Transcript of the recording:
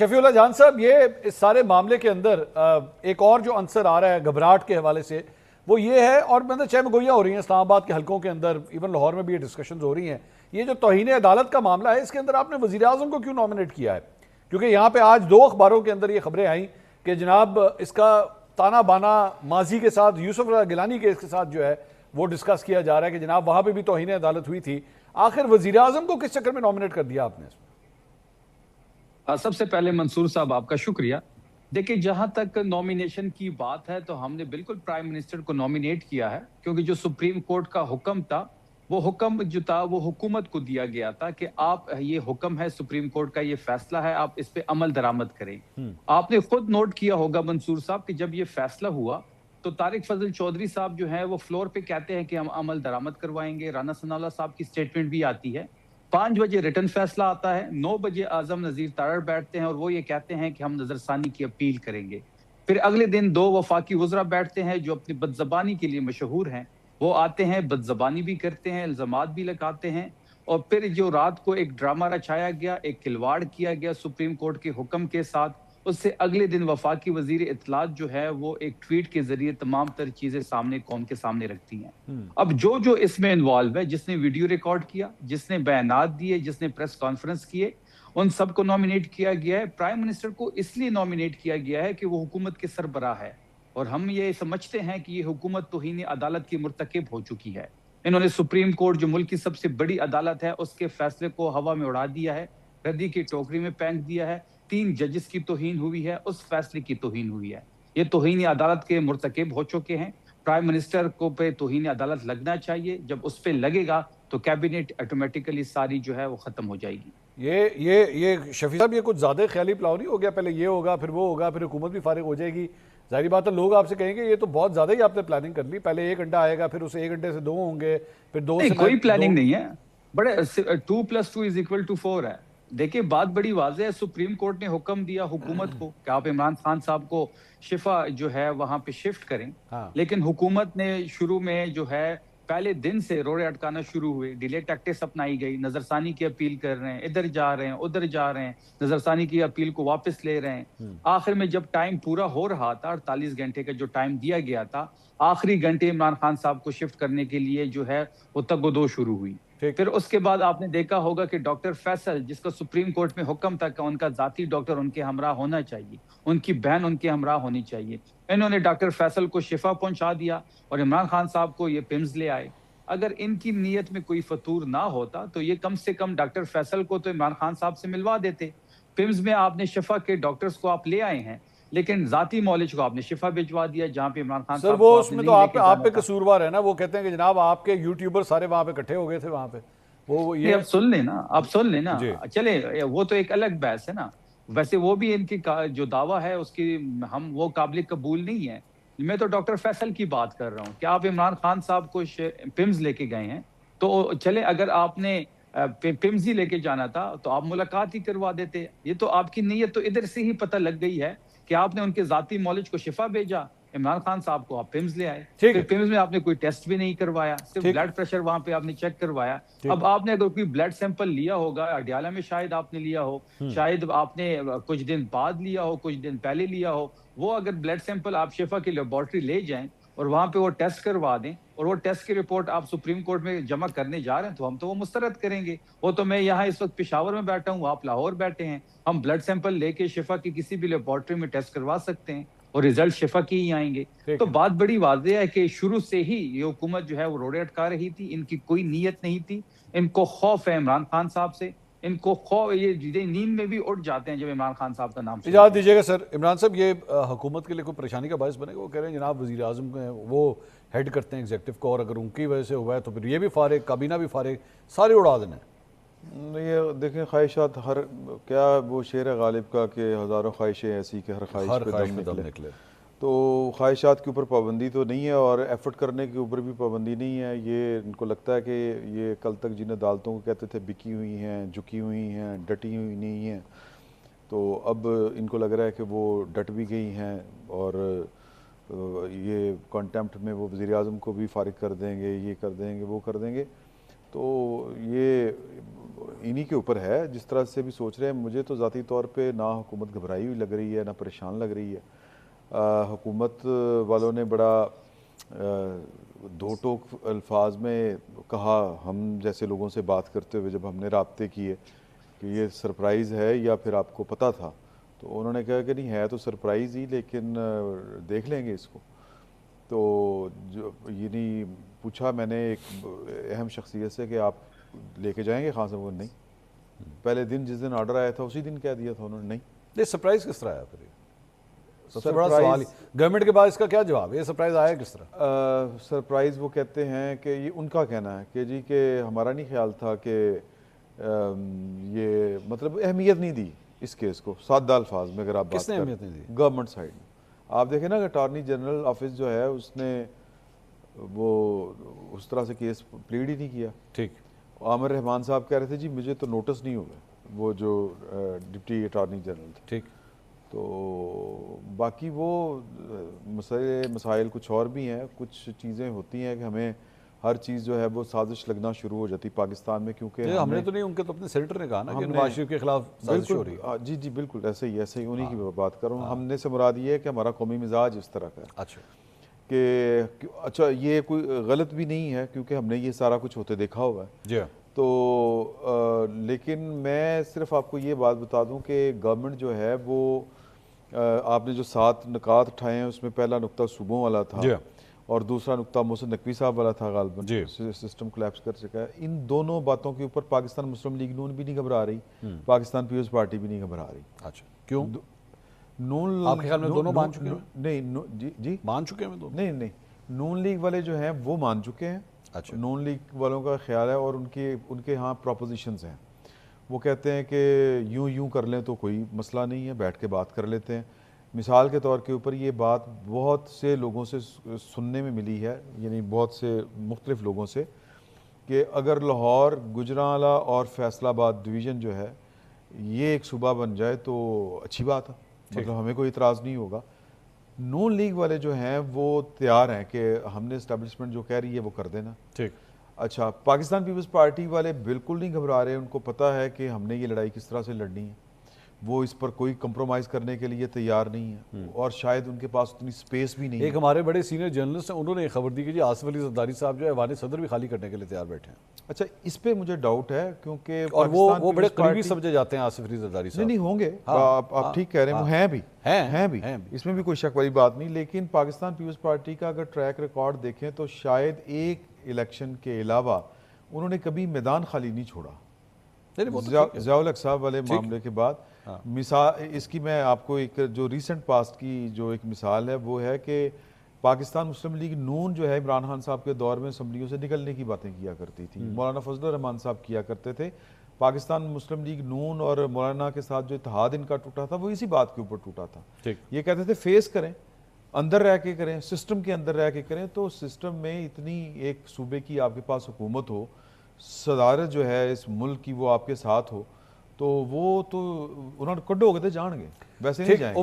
शफीउल्लाह जान साहब, ये इस सारे मामले के अंदर एक और जो अंसर आ रहा है घबराहट के हवाले से, वो ये है, और मतलब चाहे गोइयाँ हो रही हैं इस्लामाबाद के हलकों के अंदर, इवन लाहौर में भी ये डिस्कशंस हो रही हैं, ये जो तौहीन अदालत का मामला है, इसके अंदर आपने वज़ीर आज़म को क्यों नॉमिनेट किया है? क्योंकि यहाँ पे आज 2 अखबारों के अंदर ये खबरें आई कि जनाब इसका ताना बाना माजी के साथ, यूसुफ गिलानी केस के साथ जो है वो डिस्कस किया जा रहा है कि जनाब वहाँ पे भी तौहीन अदालत हुई थी। आखिर वज़ीर आज़म को किस चक्कर में नॉमिनेट कर दिया आपने? सबसे पहले मंसूर साहब आपका शुक्रिया। देखिए, जहां तक नॉमिनेशन की बात है तो हमने बिल्कुल प्राइम मिनिस्टर को नॉमिनेट किया है, क्योंकि जो सुप्रीम कोर्ट का हुक्म था, वो हुक्म जो था वो हुकूमत को दिया गया था कि आप, ये हुक्म है सुप्रीम कोर्ट का, ये फैसला है, आप इस पे अमल दरामद करें। आपने खुद नोट किया होगा मंसूर साहब कि जब ये फैसला हुआ तो तारिक फजल चौधरी साहब जो है वो फ्लोर पे कहते हैं कि हम अमल दरामद करवाएंगे। राना सनाउल्लाह साहब की स्टेटमेंट भी आती है। 5 बजे रिटर्न फैसला आता है, 9 बजे आजम नजीर तारड़ बैठते हैं और वो ये कहते हैं कि हम नजरसानी की अपील करेंगे। फिर अगले दिन 2 वफाकी वज़रा बैठते हैं जो अपनी बदजबानी के लिए मशहूर हैं, वो आते हैं, बदजबानी भी करते हैं, इल्जामात भी लगाते हैं, और फिर जो रात को एक ड्रामा रचाया गया, एक खिलवाड़ किया गया सुप्रीम कोर्ट के हुक्म के साथ, उससे अगले दिन वफाकी वजीर इत्तलात जो है वो एक ट्वीट के जरिए तमाम तर चीजें सामने कौम के सामने रखती हैं। अब जो इसमें इन्वॉल्व है, जिसने वीडियो रिकॉर्ड किया, जिसने बयानात दिए, जिसने प्रेस कॉन्फ्रेंस किए, उन सबको नॉमिनेट किया गया है। प्राइम मिनिस्टर को इसलिए नॉमिनेट किया गया है कि वो हुकूमत के सरबराह है, और हम ये समझते हैं कि ये हुकूमत तौहीन अदालत की मुर्तकिब हो चुकी है। इन्होंने सुप्रीम कोर्ट, जो मुल्क की सबसे बड़ी अदालत है, उसके फैसले को हवा में उड़ा दिया है, रद्दी की टोकरी में फेंक दिया है। 3 जजेस की तौहीन हुई है, उस फैसले की तौहीन हुई है। ये तौहीन अदालत के मुर्तकिब हो चुके हैं। प्राइम मिनिस्टर को पे तौहीन अदालत लगना चाहिए। जब उस पे लगेगा तो कैबिनेट ऑटोमेटिकली सारी जो है वो खत्म हो जाएगी। ये शफी साहब, ये कुछ ज़्यादा ख्याली प्लाव नहीं हो गया? पहले ये होगा, फिर वो होगा, फिर हुकूमत भी फारिग हो जाएगी। जाहिर बात है लोग आपसे कहेंगे ये तो बहुत ज़्यादा ही आपने प्लानिंग कर ली। पहले 1 घंटा आएगा, फिर उसे 1 घंटे से 2 होंगे, फिर 2 से कोई प्लानिंग नहीं है। बड़े 2 + 2 = 4 है। देखिए, बात बड़ी वाज़ेह है। सुप्रीम कोर्ट ने हुक्म दिया हुकूमत को कि आप इमरान खान साहब को शिफा जो है वहां पे शिफ्ट करें। लेकिन हुकूमत ने शुरू में जो है पहले दिन से रोड़े अटकाना शुरू हुए, डिले टैक्टिक्स अपनाई गई, नजरसानी की अपील कर रहे हैं, इधर जा रहे हैं, उधर जा रहे हैं, नजरसानी की अपील को वापस ले रहे हैं। आखिर में जब टाइम पूरा हो रहा था, 48 घंटे का जो टाइम दिया गया था, आखिरी घंटे इमरान खान साहब को शिफ्ट करने के लिए जो है वो तगोदो शुरू हुई। फिर उसके बाद आपने देखा होगा कि डॉक्टर फैसल, जिसका सुप्रीम कोर्ट में हुक्म था कि उनका जाती डॉक्टर उनके हमरा होना चाहिए, उनकी बहन उनके हमरा होनी चाहिए, इन्होंने डॉक्टर फैसल को शिफा पहुंचा दिया और इमरान खान साहब को ये पिम्स ले आए। अगर इनकी नीयत में कोई फतूर ना होता तो ये कम से कम डॉक्टर फैसल को तो इमरान खान साहब से मिलवा देते। पिम्स में आपने शिफा के डॉक्टर्स को आप ले आए हैं, लेकिन जाती मौलिज को आपने शिफा भिजवा दिया, जहां पे इमरान खान सर वो उसमें तो आप पे कसूरवार है ना। वो कहते हैं कि जनाब आपके यूट्यूबर सारे वहां पे इकट्ठे हो गए थे वहां पे। वो ये अब सुन लेना, आप सुन लेना, चले, वो तो एक अलग बहस है ना। वैसे वो भी इनकी जो दावा है उसकी हम वो काबिल कबूल नहीं है। मैं तो डॉक्टर फैसल की बात कर रहा हूँ कि आप इमरान खान साहब को पिम्स लेके गए हैं, तो चले, अगर आपने पिम्स ही लेके जाना था तो आप मुलाकात ही करवा देते। ये तो आपकी नीयत तो इधर से ही पता लग गई है कि आपने उनके जाती मौलिज को शिफा भेजा, इमरान खान साहब को आप पिम्स ले आए। फिर पिम्स में आपने कोई टेस्ट भी नहीं करवाया, सिर्फ ब्लड प्रेशर वहां पे आपने चेक करवाया। अब आपने अगर कोई ब्लड सैंपल लिया होगा, अडियाला में शायद आपने लिया हो, शायद आपने कुछ दिन बाद लिया हो, कुछ दिन पहले लिया हो, वो अगर ब्लड सैंपल आप शिफा की लेबोरेटरी ले जाएं और वहां पे वो टेस्ट करवा दें और वो टेस्ट की रिपोर्ट आप सुप्रीम कोर्ट में जमा करने जा रहे हैं, तो हम तो वो मुस्तरद करेंगे। वो तो मैं यहाँ इस वक्त पेशावर में बैठा हूँ, आप लाहौर बैठे हैं, हम ब्लड सैंपल लेके शिफा की किसी भी लेबोरेटरी में टेस्ट करवा सकते हैं और रिजल्ट शिफा की ही आएंगे। तो बात बड़ी वाज़ेह है कि शुरू से ही ये हुकूमत जो है वो रोड़े अटका रही थी। इनकी कोई नीयत नहीं थी। इनको खौफ है इमरान खान साहब से, इनको खौफ, ये नींद में भी उठ जाते हैं जब इमरान खान साहब का नाम। इजाज़त दीजिएगा सर। इमरान साहब, ये हुकूमत के लिए कोई परेशानी का बायस बनेगा? वो कह रहे हैं जनाब वज़ीर आज़म वो हेड करते हैं एग्जीक्यूटिव को, और अगर उनकी वजह से हुआ है तो फिर ये भी फारिग, काबीना भी फारिग, सारे उड़ा देना है। ये देखें, ख्वाहिशात हर, क्या वो शेर है गालिब का कि हज़ारों ख्वाहिशें ऐसी कि हर ख्वाहिश पे दम निकले। तो ख्वाहिशात के ऊपर पाबंदी तो नहीं है और एफर्ट करने के ऊपर भी पाबंदी नहीं है। ये इनको लगता है कि ये कल तक जिन अदालतों को कहते थे बिकी हुई हैं, झुकी हुई हैं, डटी हुई नहीं हैं, तो अब इनको लग रहा है कि वो डट भी गई हैं और ये कॉन्टेम्प्ट में वो वज़ीर आज़म को भी फारिग कर देंगे, ये कर देंगे, वो कर देंगे। तो ये انہی کے اوپر ہے جس طرح سے بھی سوچ رہے ہیں. مجھے تو ذاتی طور پہ نہ حکومت گھبرائی ہوئی لگ رہی ہے نہ پریشان لگ رہی ہے. حکومت والوں نے بڑا دو ٹوک الفاظ میں کہا ہم جیسے لوگوں سے بات کرتے ہوئے جب ہم نے رابطے کیے کہ یہ سرپرائز ہے یا پھر آپ کو پتہ تھا, تو انہوں نے کہا کہ نہیں ہے تو سرپرائز ہی لیکن دیکھ لیں گے اس کو. تو جو یعنی پوچھا میں نے ایک اہم شخصیت سے کہ آپ لے کے جائیں گے خان صاحب کو, نہیں. پہلے دن جس دن آرڈر آیا تھا اسی دن کہہ دیا تھا انہوں نے نہیں. یہ سرپرائز کس طرح آیا پھر؟ سب سے بڑا سوال گورنمنٹ کے بعد اس کا کیا جواب ہے, یہ سرپرائز آیا کس طرح؟ سرپرائز وہ کہتے ہیں کہ یہ ان کا کہنا ہے کہ جی کہ ہمارا نہیں خیال تھا کہ یہ مطلب اہمیت نہیں دی اس کیس کو. سادہ الفاظ میں اگر آپ بات کس نے اہمیت نہیں دی؟ گورنمنٹ سائڈ میں آپ دیکھیں نا کہ اٹارنی جنرل آفس جو ہے اس نے وہ اس طرح سے کیس پلیڈ ہی نہیں کیا. ٹھیک. عامر رحمان صاحب کہہ رہے تھے جی مجھے تو نوٹس نہیں ہوا, وہ جو ڈپٹی اٹارنی جنرل تھے. ٹھیک. تو باقی وہ مسائل کچھ اور بھی ہیں. کچھ چیزیں ہوتی ہیں کہ ہمیں ہر چیز جو ہے وہ سازش لگنا شروع ہو جاتی پاکستان میں, کیونکہ ہم نے تو نہیں, ان کے تو اپنے سینیٹر نے کہا نا کہ نواز شریف کے خلاف سازش ہو رہی ہے. جی جی بالکل ایسے ہی انہی کی بات کر رہا ہوں. ہم نے سے مراد یہ ہے کہ ہمارا قومی مزاج اس طرح کا ہے. اچھا کہ اچھا یہ کوئی غلط بھی نہیں ہے کیونکہ ہم نے یہ سارا کچھ ہوتے دیکھا ہوا ہے. جی. تو لیکن میں صرف آپ کو یہ بات بتا دوں کہ گورنمنٹ جو ہے وہ آپ نے جو 7 نکات اٹھائے ہیں اس میں پہلا نقطہ صوبوں والا تھا اور دوسرا نقطہ محسن نقوی صاحب والا تھا. غالباً سسٹم کولیپس کر چکا ہے. ان دونوں باتوں کے اوپر پاکستان مسلم لیگ نون بھی نہیں گھبرا رہی, پاکستان پیپلز پارٹی بھی نہیں گھبرا رہی. اچھا کیوں؟ نون آپ کے خیال میں دونوں مان چکے ہیں؟ نہیں جی مان چکے ہیں دونوں؟ نہیں نون لیگ والے جو ہیں وہ مان چکے ہیں. اچھا. نون لیگ والوں کا خیال ہے اور ان کے ہاں پروپوزیشنز ہیں. وہ کہتے ہیں کہ یوں کر لیں تو کوئی مسئلہ نہیں ہے, بیٹھ کے بات کر لیتے ہیں. مثال کے طور کے اوپر یہ بات بہت سے لوگوں سے سننے میں ملی ہے, یعنی بہت سے مختلف لوگوں سے, کہ اگر لاہور, گجرانوالہ اور فیصل آباد ڈویژن جو ہے یہ ایک صوبہ بن جائے تو اچھی بات ہے, مطلب ہمیں کوئی اعتراض نہیں ہوگا. نون لیگ والے جو ہیں وہ تیار ہیں کہ ہم نے اسٹیبلشمنٹ جو کہہ رہی ہے وہ کر دینا. ٹھیک. اچھا, پاکستان پیپلز پارٹی والے بالکل نہیں گھبرا رہے. ان کو پتہ ہے کہ ہم نے یہ لڑائی کس طرح سے لڑنی ہے, وہ اس پر کوئی کمپرومائز کرنے کے لیے تیار نہیں ہے اور شاید ان کے پاس اتنی سپیس بھی نہیں ہے. ایک ہمارے بڑے سینئر جرنلسٹ ہیں, انہوں نے خبر دی کہ جی آصف علی زرداری صاحب جو ہے ایوان صدر بھی خالی کرنے کے لیے تیار بیٹھے ہیں. اچھا, اس پہ مجھے ڈاؤٹ ہے کیونکہ اور وہ بڑے قریبی سمجھے جاتے ہیں آصف علی زرداری صاحب. نہیں ہوں گے, آپ ٹھیک کہہ رہے ہیں, وہ ہیں بھی, اس میں بھی کوئی شک والی بات نہیں. لیکن پاکستان پیپلز پارٹی کا اگر ٹریک ریکارڈ دیکھیں تو شاید ایک الیکشن کے علاوہ انہوں نے کبھی میدان خالی نہیں چھوڑا. ضیاء الحق صاحب والے معاملے کے بعد مثال اس کی میں آپ کو ایک جو ریسنٹ پاسٹ کی جو ایک مثال ہے وہ ہے کہ پاکستان مسلم لیگ نون جو ہے عمران خان صاحب کے دور میں اسمبلیوں سے نکلنے کی باتیں کیا کرتی تھی. مولانا فضل الرحمان صاحب کیا کرتے تھے. پاکستان مسلم لیگ نون اور مولانا کے ساتھ جو اتحاد ان کا ٹوٹا تھا وہ اسی بات کے اوپر ٹوٹا تھا. یہ کہتے تھے فیس کریں, اندر رہ کے کریں, سسٹم کے اندر رہ کے کریں. تو سسٹم میں اتنی ایک صوبے کی آپ کے پاس حکومت ہو, صدارت جو ہے اس ملک کی وہ آپ کے ساتھ ہو, تو وہ تو انہوں نے کڈو ہو گئے تھے جان گے, ویسے نہیں جائیں گے.